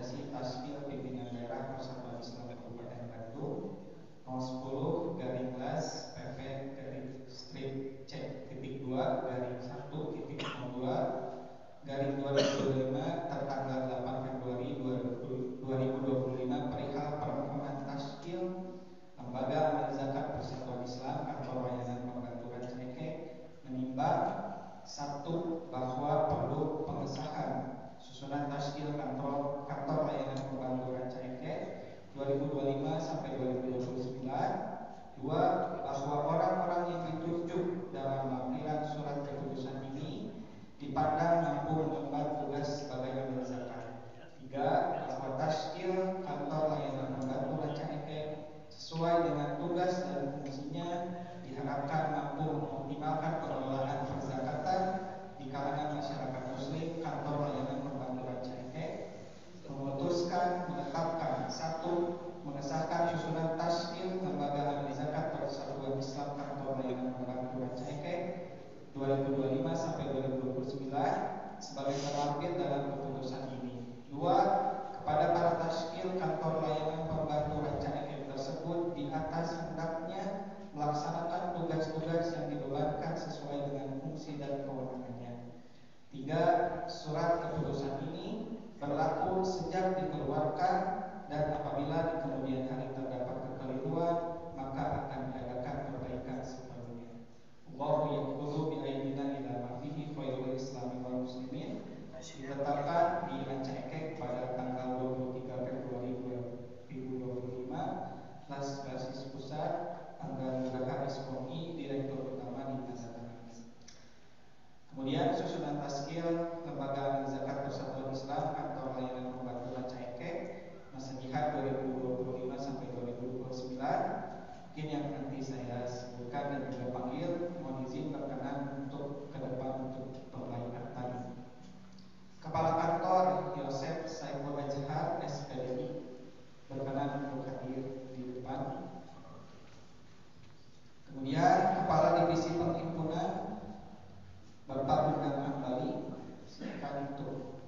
rekomendasi Tasfil Pimpinan Daerah Persatuan Islam Kabupaten Bandung 010 garing las PP garing strip C titik 2 garing 1 titik 02 garing 2025 tertanggal 8 Februari 2025 perihal permohonan Tasfil Lembaga Amal Zakat Persatuan Islam Kantor Layanan Pembangunan Cengkeh menimbang satu, bahwa perlu pengesahan susunan tasfil kantor layanan pembangunan Cengkeh 2025 sampai 2029. Dua, bahwa orang-orang yang ditunjuk dalam lampiran surat keputusan ini dipandang mampu mengemban tugas sebagai amil zakat. Tiga, bahwa tasfil kantor layanan pembangunan Cengkeh sesuai dengan tugas dan fungsinya diharapkan mampu mengoptimalkan pengelolaan perzakatan di kalangan masyarakat muslim. Kantor layanan pembangunan Cengkeh memutuskan menetapkan satu, mengesahkan susunan tasfil Lembaga Amal Zakat Persatuan Islam Kantor Layanan Pembangunan Cengkeh 2025 sampai 2029 sebagai terlampir dalam keputusan ini. Dua, kepada para tasfil kantor layanan pembangunan Cengkeh tersebut di atas hendaknya melaksanakan tugas-tugas yang dibebankan sesuai dengan fungsi dan kewenangannya. Tiga, surat keputusan ini berlaku sejak dikeluarkan dan apabila di kemudian hari terdapat kekeliruan maka akan diadakan perbaikan sepenuhnya. Allahu yaqulu bi aidina ila ma fihi khairul islami wal muslimin. Ditetapkan di Cengkeh pada tanggal 23 Februari 2025. Kelas Basis Pusat Angga Haris Poni, Direktur Utama di Tanzania. Kemudian susunan tasfil Lembaga Amal Zakat Persatuan Islam Kantor Layanan Pembangunan Cengkeh masa jihad 2025 sampai 2029. Mungkin yang nanti saya sebutkan dan juga panggil, mohon izin berkenan untuk ke depan untuk perbaikan tadi. Kepala Kantor Yosef Saiful Azhar SPDI berkenan untuk hadir di depan. Kemudian Kepala Divisi Penghimpunan Bapak Bundang Hambali silakan untuk.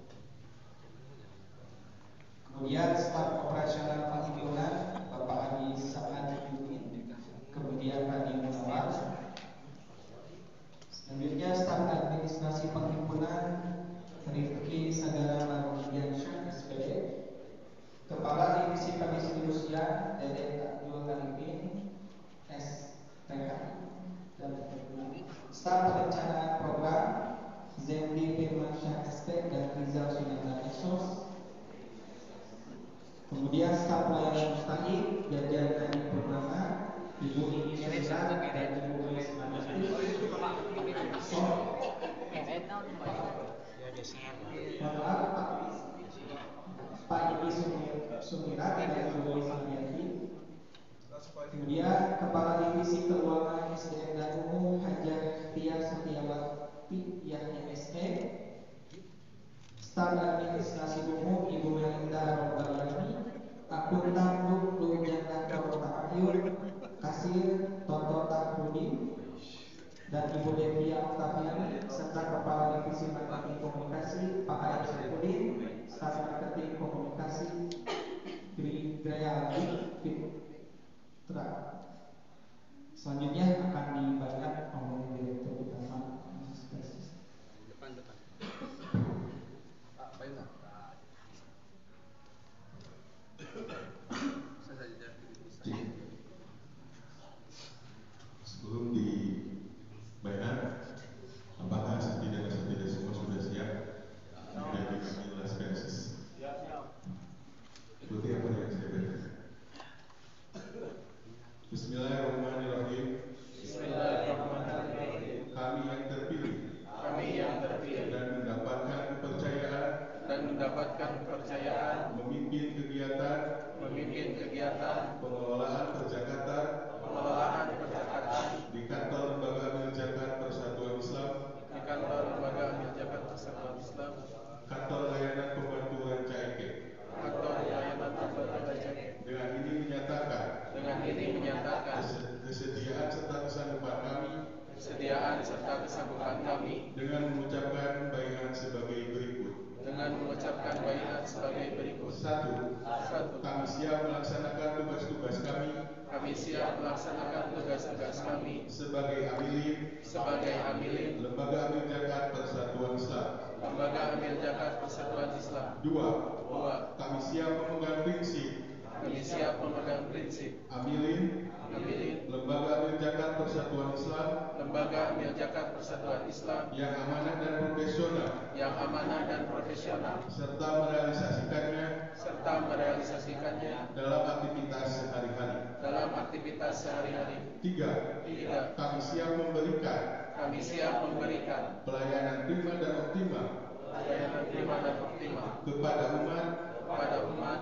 Kemudian Staf Operasional Penghimpunan Bapak Adi Sa'ad Yudin, kemudian Adi Munawar. Selanjutnya Staf Administrasi Penghimpunan Rifki Sagara Mardiansyah SPD, Kepala Divisi Pendistribusian Dede Abdul Arifin SPK, dan Staf Perencanaan Program Zendi Firmansyah SP dan Rizal Sunanda Esos. Kemudian Staf Pelayanan Mustahil Jajar Adi Purnama, Ibu Ini Sera dan Ibu Grace Manasti. Pak Ini Sumirat dan Ibu Grace Manasti. Kemudian Kepala Divisi Keuangan SDM dan Umum Hajah Tia Setiawati yang MSE. Staf Administrasi Umum Ibu Melinda Rombaliani, Akuntan Duk Janda Kota Ayu, Kasir Toto Takrudi dan Ibu Devia Oktaviani, serta Kepala Divisi Marketing Komunikasi Pak Ayat Syaifudin, Staf Marketing Komunikasi Graya Aldi Fitra. Selanjutnya akan dibacakan oleh Direktur Utama depan. Sebelum dibayar, apakah sertifikat semua sudah siap? Sudah dipanggil oleh SPSS. 1. Kami siap melaksanakan tugas-tugas kami. Kami siap melaksanakan tugas-tugas kami Sebagai amilin Lembaga Amil Zakat Persatuan Islam. Lembaga Amil Zakat Persatuan Islam. 2. Kami siap memegang prinsip. Amilin Lembaga Amil Zakat Persatuan Islam. Lembaga Amil Zakat Persatuan Islam Yang amanah dan profesional. Serta merealisasikannya dalam aktivitas sehari-hari. 3. Kami siap memberikan pelayanan prima dan optimal kepada umat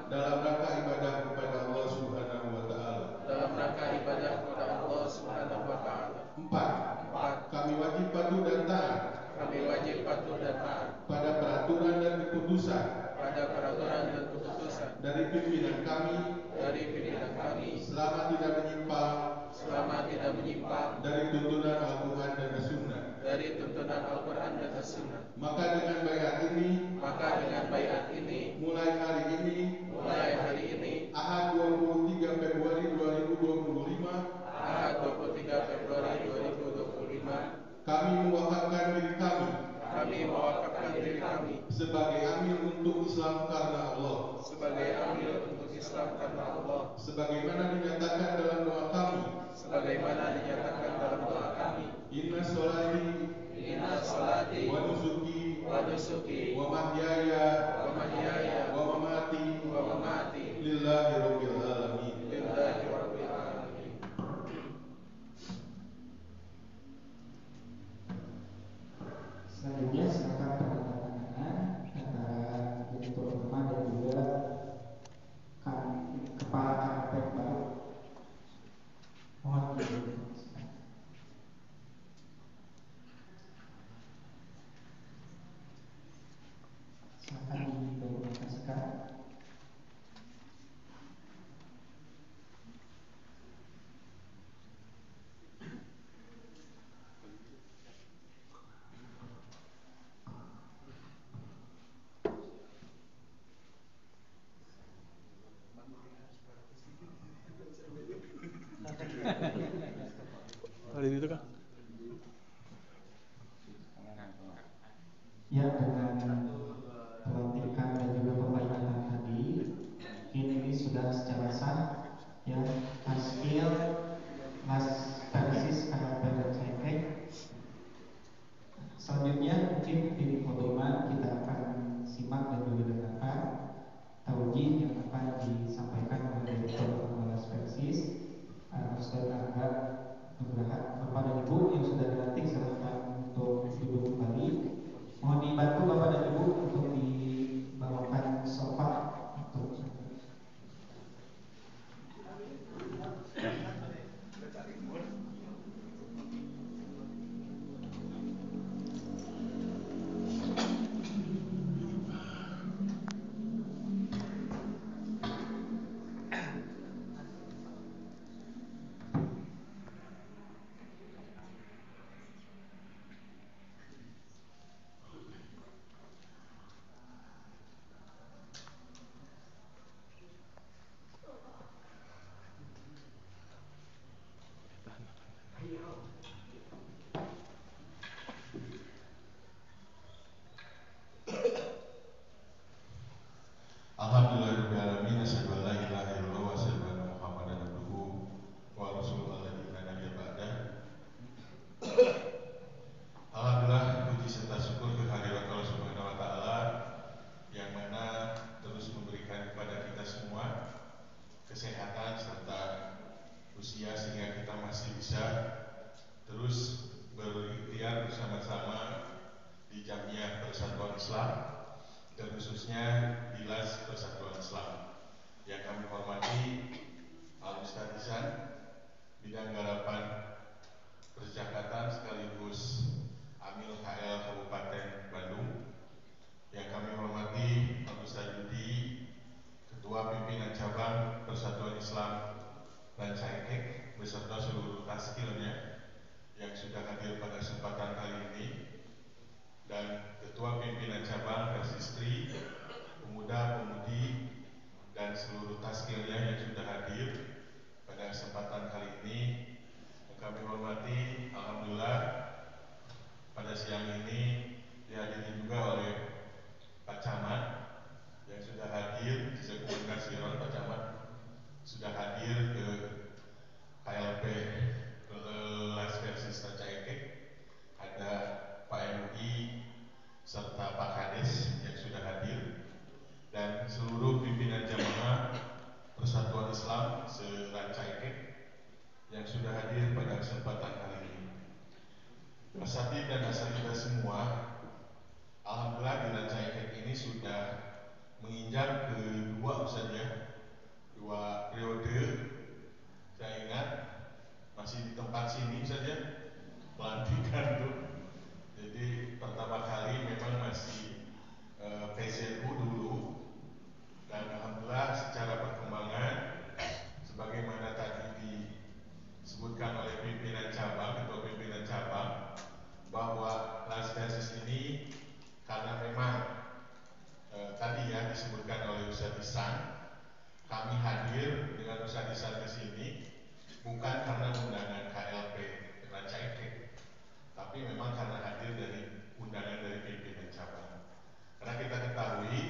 dalam rangka ibadah kepada Allah Subhanahu wa taala. 4. Kami wajib patuh dan taat pada peraturan dan keputusan dari pimpinan kami selama tidak menyimpang dari tuntunan Al-Quran dan As-Sunnah. Maka dengan baiat ini mulai hari ini Ahad 23 Februari 2025 kami mewakafkan diri kami sebagai amil untuk Islam karena Allah. Sebagaimana dinyatakan dalam doa kami. Inna sholati wa nusuki wa mahyaya wa mamati lillahi rabbil alamin. Selanjutnya silakan penandatanganan antara Direktur Utama dan juga Kepala KKP baru. Mohon dipersilakan. Silakan didokumentasikan. Itu kan? Ya, dengan pelantikan dan juga pembayaran tadi, ini sudah secara sah ya hasil persis KKP dan Cekek. Selanjutnya mungkin di pengumuman kita akan simak dan juga dengarkan taujih yang akan disampaikan oleh Direktur Utama Persis Ustaz Angga Nugraha. Bapak dan Ibu yang sudah dilantik silakan untuk duduk kembali. Mohon dibantu Bapak dan Ibu untuk dibawakan sofa untuk hadir, saya komunikasi Pak Camat sudah hadir ke KLP Las Persis Ranca Ekek. Ada Pak MUI serta Pak Kades yang sudah hadir, dan seluruh pimpinan jamaah Persatuan Islam se-Ranca Ekek yang sudah hadir pada kesempatan kali ini. Asatid dan asatidah semua, alhamdulillah di Ranca Ekek ini sudah menginjak kedua saja, 2 periode. Saya ingat masih di tempat sini saja pelantikan tuh. Jadi pertama kali memang masih PZU dulu, dan alhamdulillah secara perkembangan sebagaimana tadi disebutkan oleh pimpinan cabang, ketua pimpinan cabang, bahwa Las Persis ini karena memang tadi ya disebutkan oleh Ustadz Ihsan, kami hadir dengan Ustadz Ihsan ke sini bukan karena undangan KLP Ranca Ekek, tapi memang karena hadir dari undangan dari pimpinan cabang. Karena kita ketahui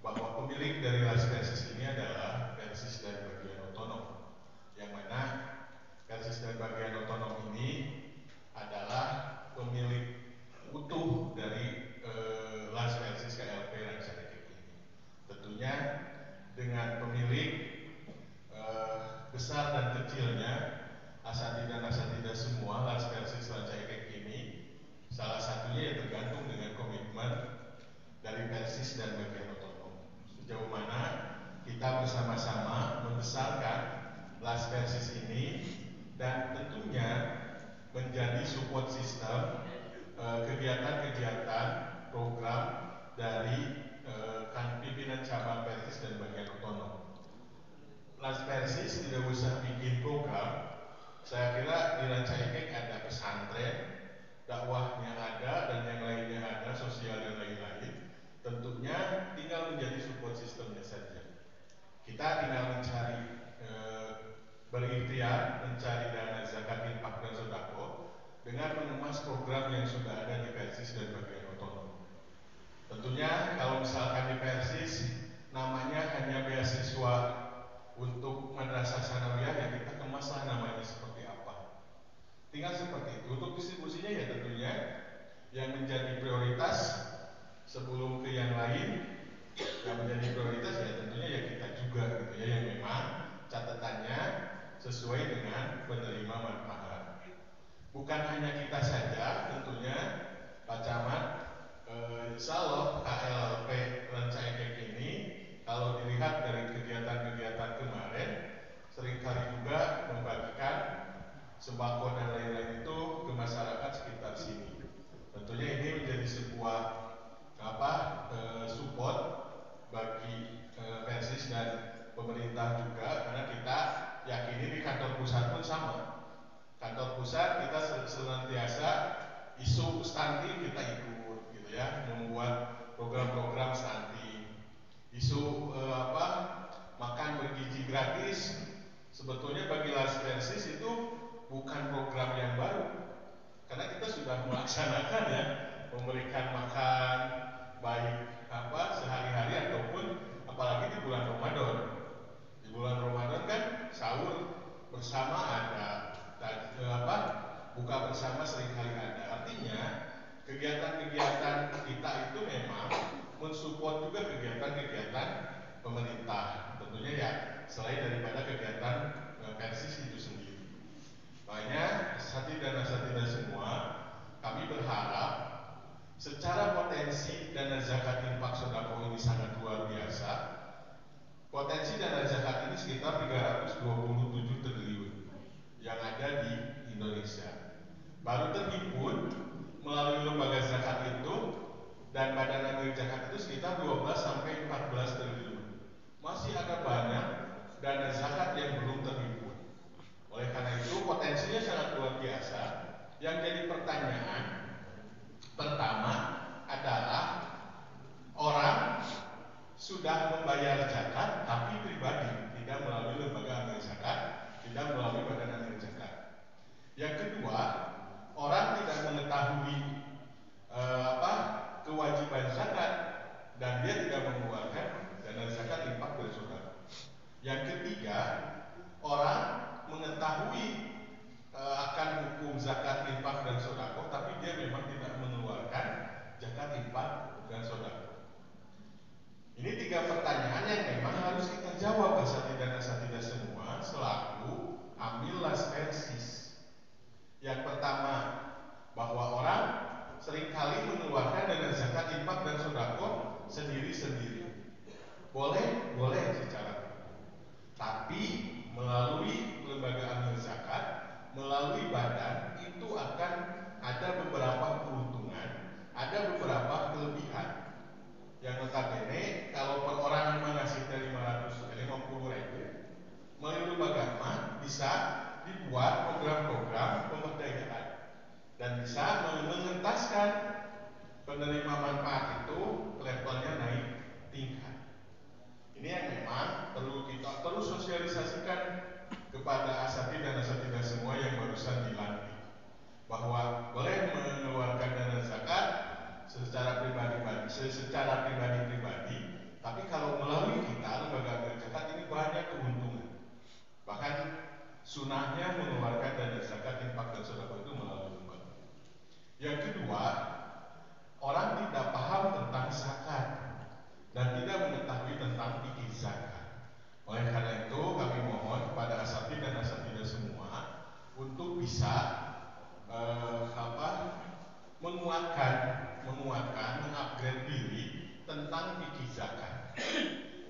bahwa pemilik dari Las Persis ini adalah Persis dari bagian otonom, yang mana Persis dari bagian otonom ini adalah pemilik utuh dari Las Persis KLP Ranca Ekek ini. Tentunya dengan pemilik besar dan kecilnya, asatid dan asatidah semua Las Persis Ranca Ekek ini, salah satunya ya tergantung dengan komitmen dari Persis dan bagian otonom. Sejauh mana kita bersama-sama membesarkan Las Persis ini, dan tentunya menjadi support system kegiatan-kegiatan program dari pimpinan cabang Persis dan bagian otonom. Las Persis tidak usah bikin program. Saya kira di Ranca Ekek ada pesantren, dakwahnya ada, dan yang lainnya ada, sosial dan lain-lain. Tentunya tinggal menjadi support sistemnya saja. Kita tinggal mencari berikhtiar, mencari dana zakat, infak dan sedekah dengan mengemas program yang sudah ada di Persis dan bagian otonom. Tentunya kalau misalkan di Persis namanya hanya beasiswa untuk madrasah sanawiyah, yang kita kemaslah namanya seperti apa. Tinggal seperti itu. Untuk distribusinya ya tentunya yang menjadi prioritas sebelum ke yang lain, yang menjadi prioritas ya tentunya ya kita juga gitu ya, yang memang catatannya sesuai dengan penerima manfaat. Bukan hanya kita saja tentunya Pak Camat, insya Allah KLP Ranca Ekek ini kalau dilihat dari kegiatan-kegiatan kemarin, seringkali juga membagikan sembako dan lain-lain itu ke masyarakat sekitar sini. Tentunya ini menjadi sebuah support bagi Persis dan pemerintah juga, karena kita yakini di kantor pusat pun sama. Kantor pusat kita senantiasa isu stunting kita ikut gitu ya, membuat program-program stunting. Isu makan bergizi gratis, sebetulnya bagi Las Persis itu bukan program yang baru, karena kita sudah melaksanakan ya, memberikan makan baik sehari-hari ataupun apalagi di bulan Ramadan. Di bulan Ramadan kan sahur bersama ada, buka bersama seringkali ada. Artinya kegiatan-kegiatan kita itu memang mensupport juga kegiatan-kegiatan pemerintah. Tentunya ya selain daripada kegiatan Persis itu sendiri. Makanya asatid dan asatidah semua, kami berharap secara potensi dana zakat infak sedekah ini sangat luar biasa. jawab asatidz dan asatidzah semua selaku amil laspersis. Yang pertama, bahwa orang seringkali mengeluarkan dana zakat, infak dan sedekah sendiri-sendiri. Boleh secara, tapi melalui lembaga amil zakat, melalui badan itu akan ada beberapa keuntungan, ada beberapa kelebihan. Yang notabene kalau per orang mengasih dari 50.000 melalui lembaga amil bisa dibuat program-program pemberdayaan dan bisa mengentaskan penerima manfaat itu levelnya naik tingkat. Ini yang memang perlu kita terus sosialisasikan kepada asatidz dan asatidzah semua yang barusan dilantik, bahwa boleh mengeluarkan dana zakat secara pribadi, tapi kalau melalui kita lembaga amil zakat ini banyak keuntungan. Bahkan sunahnya mengeluarkan dana zakat, infak dan sedekah itu melalui lembaga. Yang kedua, orang tidak paham tentang zakat dan tidak mengetahui tentang fikih zakat. Oleh karena itu kami mohon kepada asatidz dan asatidzah semua untuk bisa menguatkan, mengupgrade diri tentang fikih zakat.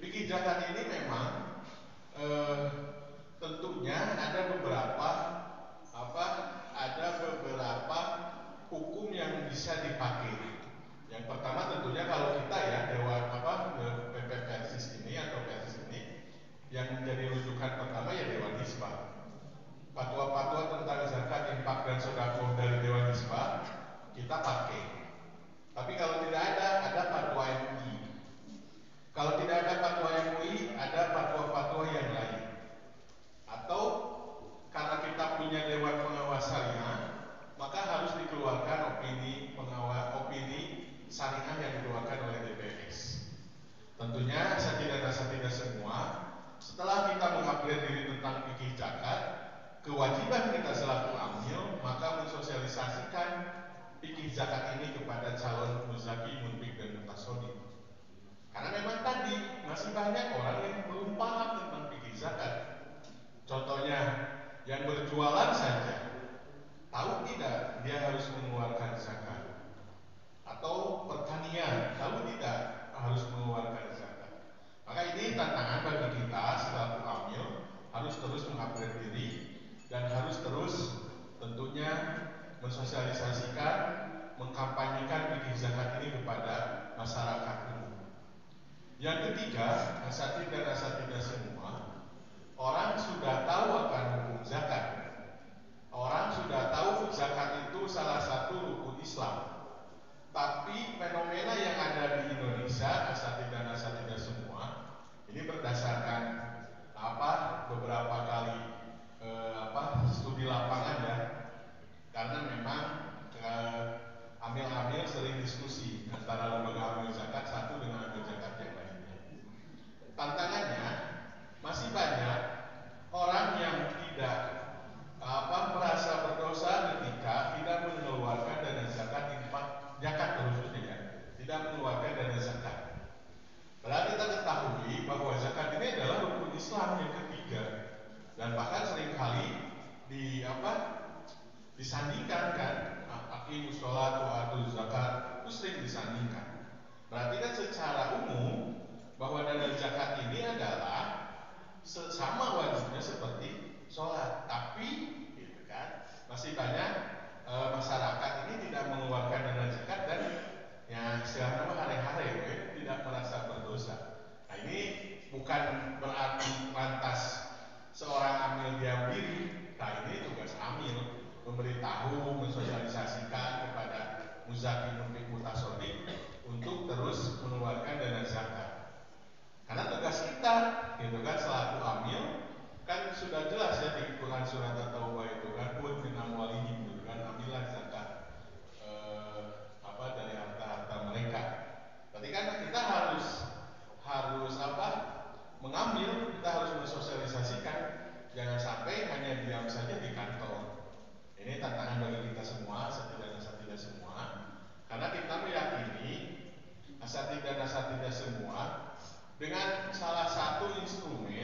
Fikih zakat ini memang tentunya ada beberapa hukum yang bisa dipakai. Yang pertama tentunya kalau kita ya Dewan PP Persis ini atau Persis ini yang menjadi rujukan pertama ya Dewan Hisbah. Fatwa-fatwa tentang zakat, infak dan sedekah dari Dewan Hisbah kita pakai. Tapi kalau tidak ada fatwa MUI. Kalau tidak ada fatwa MUI, ada fatwa-fatwa yang lain. Atau karena kita punya Dewan Pengawas Syariah, maka harus dikeluarkan opini syariah yang dikeluarkan oleh DPS. Tentunya asatidz dan asatidzah semua, setelah kita mengupgrade diri tentang fikih zakat, kewajiban kita selaku amil maka mensosialisasikan fikih zakat ini kepada calon muzaki, munfik dan mutasoddiq. Karena memang tadi masih banyak orang yang belum paham tentang fikih zakat. Contohnya yang berjualan saja tahu tidak dia harus mengeluarkan zakat, atau pertanian tahu tidak harus mengeluarkan zakat. Maka ini tantangan bagi kita selaku amil, harus terus mengupgrade diri dan harus terus tentunya mensosialisasikan, mengkampanyekan fikih zakat ini kepada masyarakat umum. Yang ketiga, asatidz dan asatidzah semua, orang sudah tahu akan hukum zakat. Orang sudah tahu zakat itu salah satu rukun Islam. Tapi fenomena yang ada di Indonesia, asatidz dan asatidzah semua, ini berdasarkan beberapa kali studi lapangan ya. Karena memang amil-amil sering diskusi antara lembaga amil zakat satu dengan amil zakat yang lainnya. Tantangannya masih banyak orang yang tidak merasa berdosa ketika tidak mengeluarkan dana zakat, infak, zakat khususnya ya, tidak mengeluarkan dana zakat. Padahal kita ketahui bahwa zakat ini adalah rukun Islam yang ketiga dan bahkan seringkali disandingkan kan, aqimus sholat wa atuz zakat itu sering disandingkan. Berarti kan secara umum bahwa dana zakat ini adalah sama wajibnya seperti sholat, tapi gitu kan, masih banyak masyarakat ini tidak mengeluarkan dana zakat dan ya istilahnya hare-hare tidak merasa berdosa. Nah ini bukan berarti lantas seorang amil diam diri. Nah ini tugas amil, memberitahu, mensosialisasikan kepada muzaki, munfik, mutasoddiq untuk terus mengeluarkan dana zakat. Karena tugas kita, gitu kan, selaku amil, kan sudah jelas ya di Quran surat At-Taubah itu kan, "Khudz min amwalihim", gitu kan, ambillah zakat dari harta-harta mereka. Berarti kan kita harus mengambil, kita harus mensosialisasikan, jangan sampai hanya diam saja di kantor. Ini tantangan bagi kita semua, asatidz dan asatidzah semua, karena kita meyakini asatidz dan asatidzah semua dengan salah satu instrumen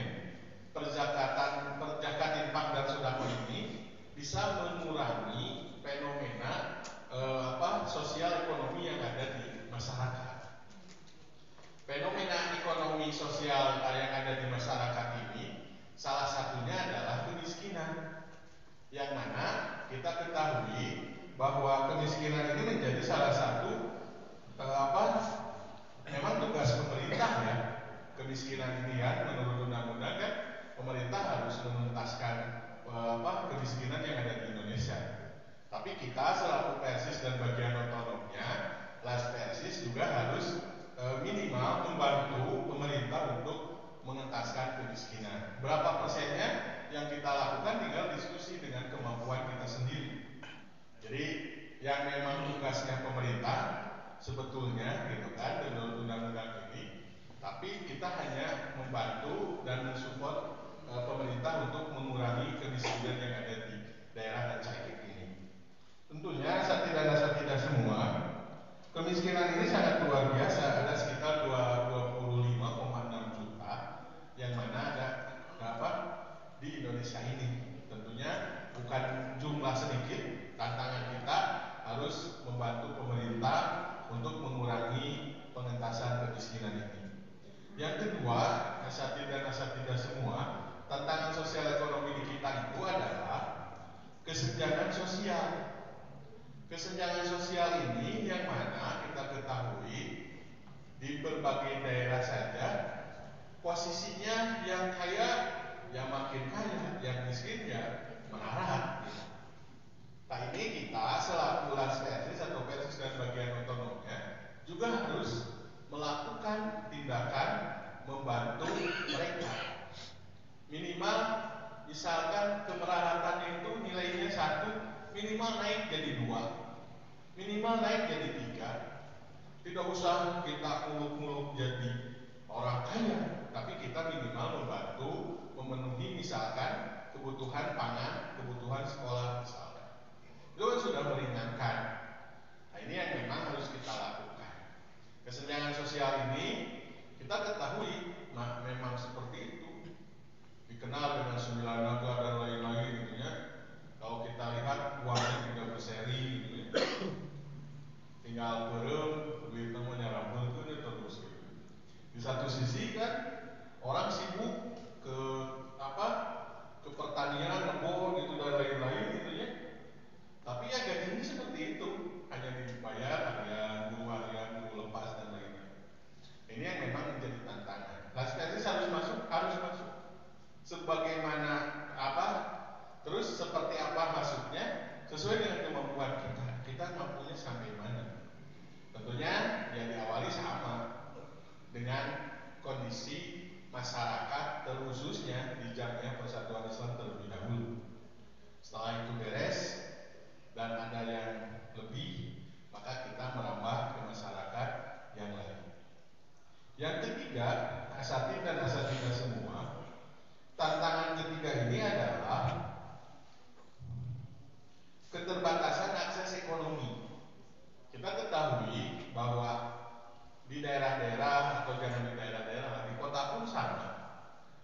yang mana kita ketahui bahwa kemiskinan ini menjadi salah satu memang tugas pemerintah ya. Kemiskinan ini ya, menurut undang-undang kan pemerintah harus menuntaskan kemiskinan yang ada di Indonesia. Tapi kita selaku Persis dan bagian otonomnya, Las Persis juga harus minimal membantu pemerintah untuk mengentaskan kemiskinan. Berapa persennya yang kita lakukan tinggal diskusi dengan kemampuan kita sendiri. Jadi yang memang tugasnya pemerintah sebetulnya gitu kan menurut undang-undang ini, tapi kita hanya membantu dan mensupport pemerintah untuk mengurangi kemiskinan yang ada di daerah Rancaikek ini. Tentunya asatidz semua, kemiskinan ini sangat luar biasa, ada sekitar 25,6 juta yang mana ada di Indonesia ini. Tentunya bukan jumlah sedikit, tantangan kita harus membantu pemerintah untuk mengurangi pengentasan kemiskinan ini. Yang kedua, asatidz semua, tantangan sosial ekonomi di kita itu adalah kesenjangan sosial. Kesenjangan sosial ini yang mana kita ketahui di berbagai daerah saja posisinya yang kaya ya makin kaya, yang miskin ya melarat. Nah ini kita selaku Las Persis atau Persis dan bagian otonomnya juga harus melakukan tindakan membantu mereka. Minimal misalkan kemerahatan itu nilainya 1, minimal naik jadi 2, minimal naik jadi 3. Tidak usah kita muluk-muluk jadi orang kaya, tapi kita minimal membantu memenuhi misalkan kebutuhan pangan, kebutuhan sekolah misalkan. Itu kan sudah meringankan. Nah ini yang memang harus kita lakukan. Kesenjangan sosial ini kita ketahui memang seperti itu, dikenal dengan 9 naga dan lain-lain gitu ya. Kalau kita lihat uangnya tidak berseri gitu ya, tinggal berem, duit namanya rambut itu terus gitu. Di satu sisi kan orang sibuk ke pertanian, kebun gitu dan lain-lain gitu ya. Tapi ya gajinya seperti itu, hanya dibayar harian, guru lepas dan lain-lain. Ini yang memang menjadi tantangan. Las Persis harus masuk. Sebagaimana terus seperti apa masuknya sesuai dengan kemampuan kita. Kita mampunya sampai mana? Tentunya yang diawali sama dengan kondisi masyarakat terkhususnya di Jamiah Persatuan Islam terlebih dahulu. Setelah itu beres dan ada yang lebih, maka kita merambah ke masyarakat yang lain. Yang ketiga, asatidz dan asatidz semua, tantangan ketiga ini adalah keterbatasan akses ekonomi. Kita ketahui bahwa di daerah-daerah atau jangan di daerah-daerah, di kota pun sama.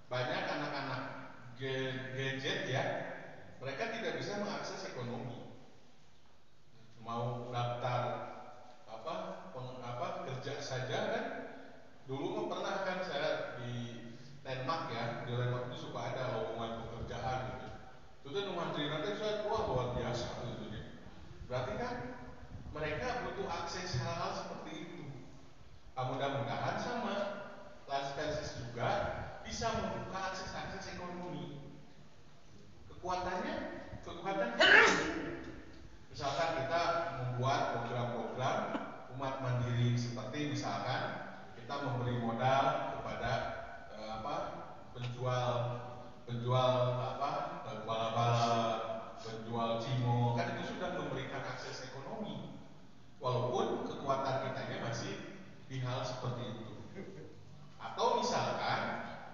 Banyak anak-anak gadget ya, mereka tidak bisa mengakses ekonomi. Mau daftar kerja saja kan, dulu pernah kan saya di Denmark ya, di Denmark itu suka ada lowongan pekerjaan gitu. Itu tuh ngantri nanti saya luar biasa gitu ya. Berarti kan mereka butuh akses hal-hal seperti itu. Mudah-mudahan sama Las Persis juga bisa membuka akses ekonomi. Kekuatan misalkan kita membuat program-program umat mandiri seperti misalkan kita memberi modal kepada penjual bala-bala, penjual cimo, kan itu sudah memberikan akses ekonomi. Walaupun kekuatan kita ini masih di hal seperti itu. Atau misalkan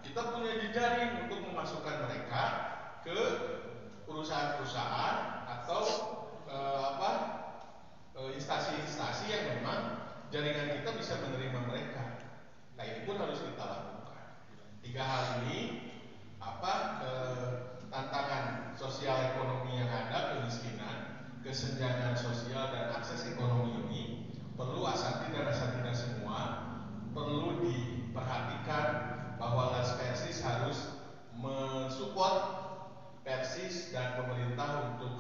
kita punya jejaring untuk memasukkan mereka ke perusahaan-perusahaan atau instansi-instansi yang memang jaringan kita bisa menerima mereka. Nah ini pun harus kita lakukan. 3 hal ini tantangan sosial ekonomi yang ada, kemiskinan, kesenjangan sosial dan akses ekonomi ini perlu asatidz dan asatidz semua perlu diperhatikan bahwa Las Persis harus mensupport Persis dan pemerintah untuk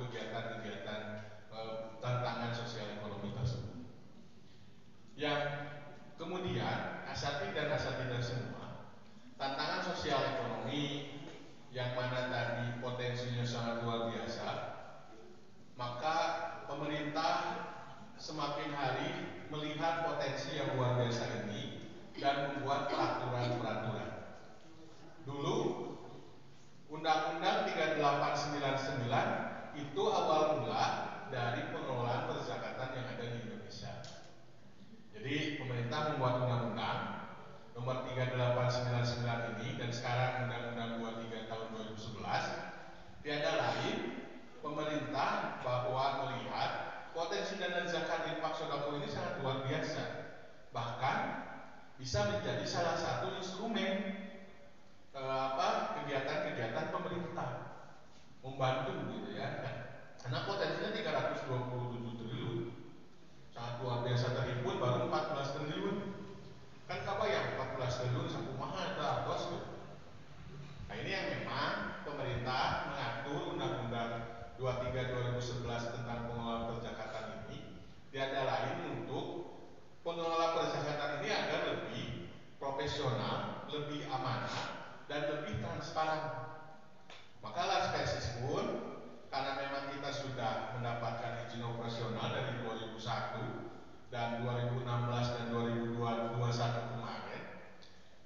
transparan. Maka Las Persis pun karena memang kita sudah mendapatkan izin operasional dari 2001 dan 2016 dan 2021 kemarin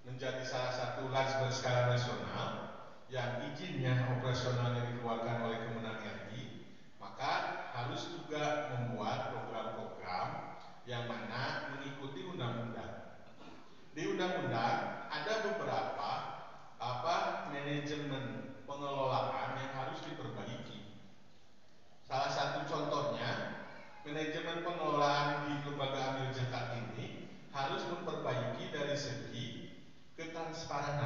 menjadi salah satu las berskala nasional yang izinnya operasionalnya dikeluarkan oleh Kemenang RI, maka harus juga membuat program-program yang mana mengikuti undang-undang. Di undang-undang ada beberapa manajemen pengelolaan yang harus diperbaiki. Salah satu contohnya, manajemen pengelolaan di lembaga amil zakat ini harus memperbaiki dari segi ketransparan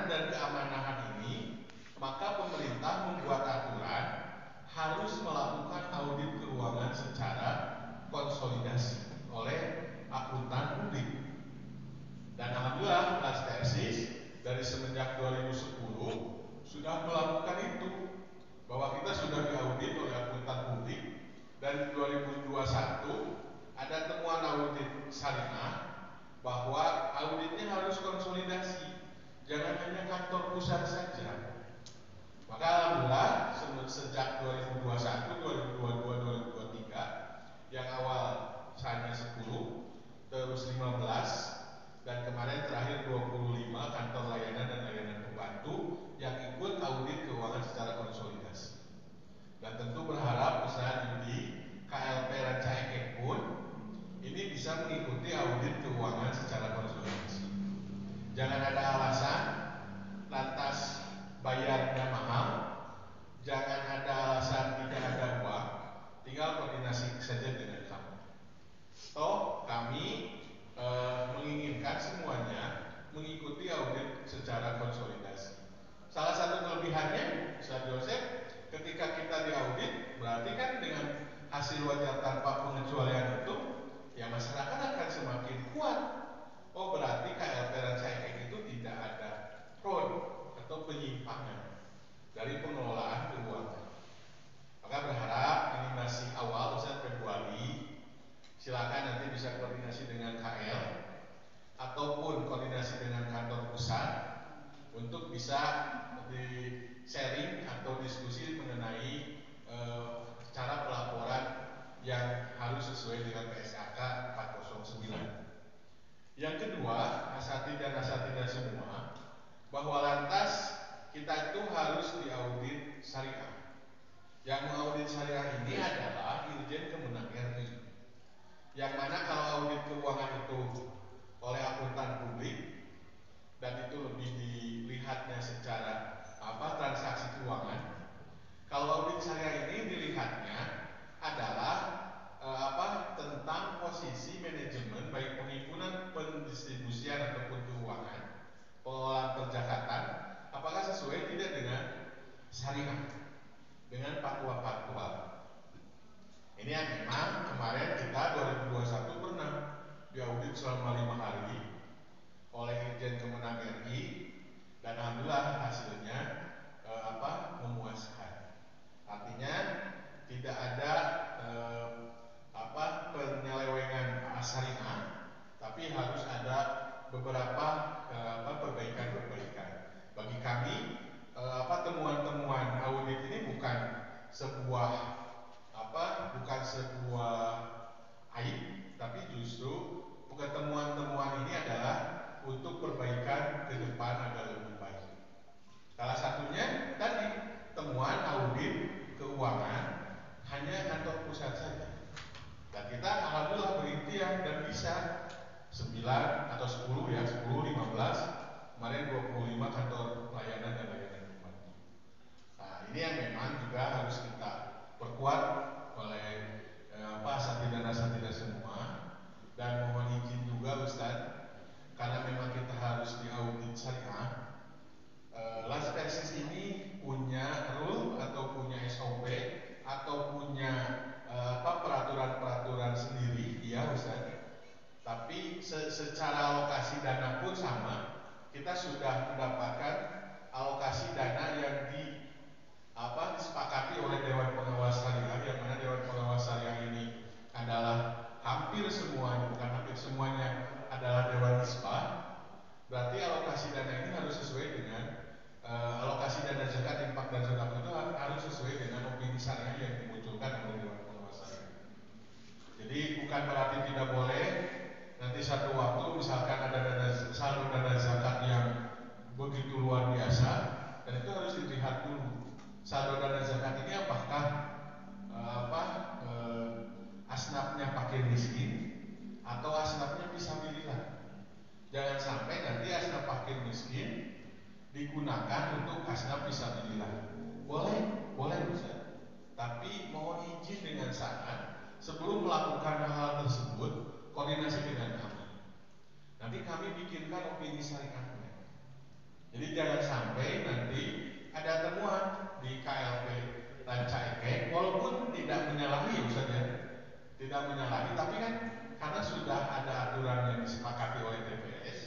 dan keamanahan ini. Maka pemerintah membuat aturan harus melakukan audit keuangan secara konsolidasi oleh akuntan publik. Dan alhamdulillah Las Persis dari semenjak 2010 sudah melakukan itu, bahwa kita sudah diaudit oleh akuntan publik. Dan 2021 ada temuan audit syariah bahwa auditnya harus konsolidasi, jangan hanya kantor pusat saja. Maka alhamdulillah sejak 2021, 2022, 2023 yang awal hanya 10, terus 15, dan kemarin terakhir 25 kantor layanan dan layanan pembantu yang ikut audit keuangan secara konsolidasi. Dan tentu berharap usaha di KLP Ranca Ekek pun ini bisa mengikuti audit keuangan secara konsolidasi. Jangan ada alasan lantas bayarnya mahal, jangan ada alasan tidak ada uang, tinggal koordinasi saja dengan kami. Toh kami menginginkan semuanya mengikuti audit secara konsolidasi. Salah satu kelebihannya, Ustaz Joseph, ketika kita diaudit, berarti kan dengan hasil wajar tanpa pengecualian itu, ya masyarakat akan semakin kuat. Oh, berarti KLP Ranca Ekek itu tidak ada fraud atau penyimpangan dari pengelolaan keuangan. Maka berharap ini masih awal, Ustaz, Februari, silakan nanti bisa koordinasi dengan KL ataupun koordinasi dengan kantor pusat untuk bisa di sharing atau diskusi mengenai cara pelaporan yang harus sesuai dengan PSAK 409. Yang kedua, asatid dan asatidah semua, bahwa lantas kita itu harus diaudit syariah. Yang mengaudit syariah ini adalah Dirjen Kemenang RI. Yang mana kalau audit keuangan itu oleh akuntan publik dan itu lebih dilihatnya secara transaksi keuangan. Kalau audit syariah ini dilihatnya adalah tentang posisi manajemen baik penghimpunan, pendistribusian ataupun keuangan, pengelolaan perjakatan, apakah sesuai tidak dengan syariah, dengan fatwa-fatwa. Ini yang memang kemarin kita 2021 pernah diaudit selama 5 hari oleh Dirjen Kemenang RI, dan alhamdulillah hasilnya memuaskan. Artinya tidak ada penyelewengan syariah, tapi harus ada beberapa perbaikan-perbaikan. Bagi kami temuan-temuan audit ini bukan sebuah aib, tapi justru temuan-temuan ini adalah untuk perbaikan ke depan agar lebih baik. Salah satunya tadi temuan audit keuangan hanya kantor pusat saja. Dan kita alhamdulillah berikhtiar dan bisa 9 atau 10 ya, 10, 15, kemarin 25 kantor pelayanan dan layanan pembantu. Nah, ini yang memang juga harus kita perkuat oleh asatid dan asatidah semua. Dan mohon izin juga Ustaz, karena memang kita harus diaudit syariah. Las Persis ini punya rule atau punya SOP atau punya peraturan-peraturan sendiri, ya Ustaz. Tapi secara alokasi dana pun sama. Kita sudah mendapatkan alokasi dana yang disepakati oleh Dewan Pengawas Syariah, yang mana Dewan Pengawas Syariah ini adalah hampir semuanya, bukan hampir semuanya adalah Dewan Isbah. Berarti alokasi dana ini harus digunakan untuk asnaf fisabilillah. Boleh Ustaz. Tapi mohon izin dengan syarat sebelum melakukan hal tersebut koordinasi dengan kami. Nanti kami pikirkan opini syariatnya. Jadi jangan sampai nanti ada temuan di KLP Rancaikek, walaupun tidak menyalahi Ustaz ya, tidak menyalahi, tapi kan karena sudah ada aturan yang disepakati oleh TPS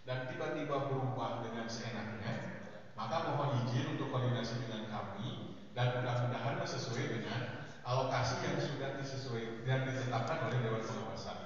dan tiba-tiba berubah dengan seenaknya, maka mohon izin untuk koordinasi dengan kami dan mudah-mudahan sesuai dengan alokasi yang sudah disesuaikan dan ditetapkan oleh Dewan Pengawas.